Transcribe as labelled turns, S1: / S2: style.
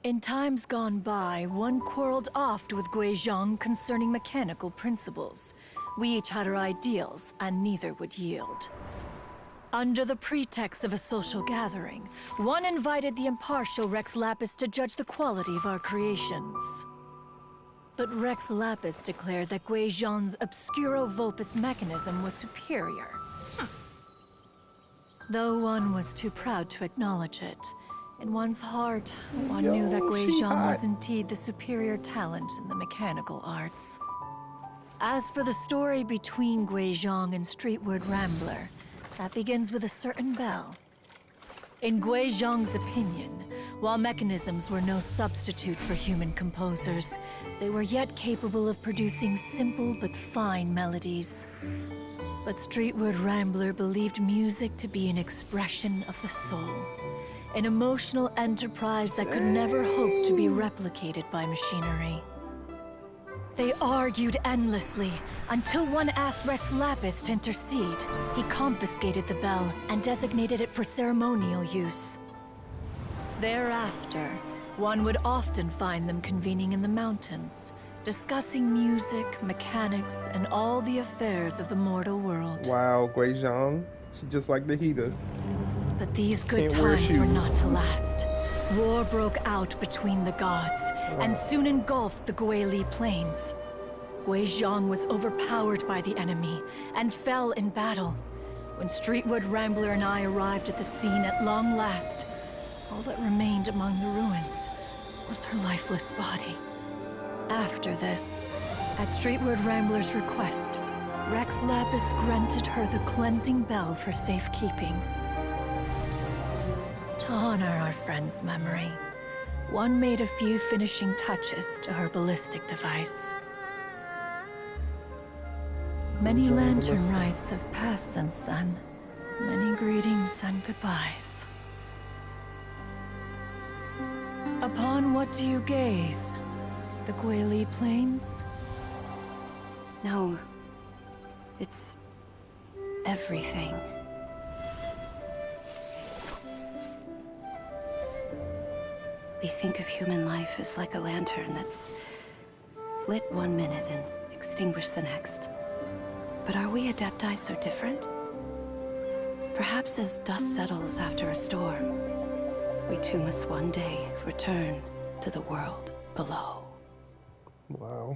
S1: In times gone by, one quarreled oft with Guizhong concerning mechanical principles. We each had our ideals, and neither would yield. Under the pretext of a social gathering, one invited the impartial Rex Lapis to judge the quality of our creations. But Rex Lapis declared that Guizhong's Obscuro Vulpus mechanism was superior. Though one was too proud to acknowledge it, in one's heart, one knew that Guizhong was indeed the superior talent in the mechanical arts. As for the story between Guizhong and Streetward Rambler, that begins with a certain bell. In Guizhong's opinion, while mechanisms were no substitute for human composers, they were yet capable of producing simple but fine melodies. But Streetward Rambler believed music to be an expression of the soul, an emotional enterprise that could never hope to be replicated by machinery. They argued endlessly, until one asked Rex Lapis to intercede. He confiscated the bell and designated it for ceremonial use. Thereafter, one would often find them convening in the mountains, discussing music, mechanics, and all the affairs of the mortal world.
S2: Wow, Guizhong. She's just like the Hida.
S1: But these good times were not to last. War broke out between the gods, and soon engulfed the Guili Plains. Guizhong was overpowered by the enemy, and fell in battle. When Streetward Rambler and I arrived at the scene at long last, all that remained among the ruins was her lifeless body. After this, at Streetward Rambler's request, Rex Lapis granted her the cleansing bell for safekeeping. To honor our friend's memory, one made a few finishing touches to her ballistic device. Many lantern rites have passed since then. Many greetings and goodbyes. Upon what do you gaze? The Guili Plains?
S3: No. It's everything. We think of human life as like a lantern that's lit one minute and extinguished the next. But are we Adepti so different? Perhaps as dust settles after a storm, we too must one day return to the world below.
S2: Wow.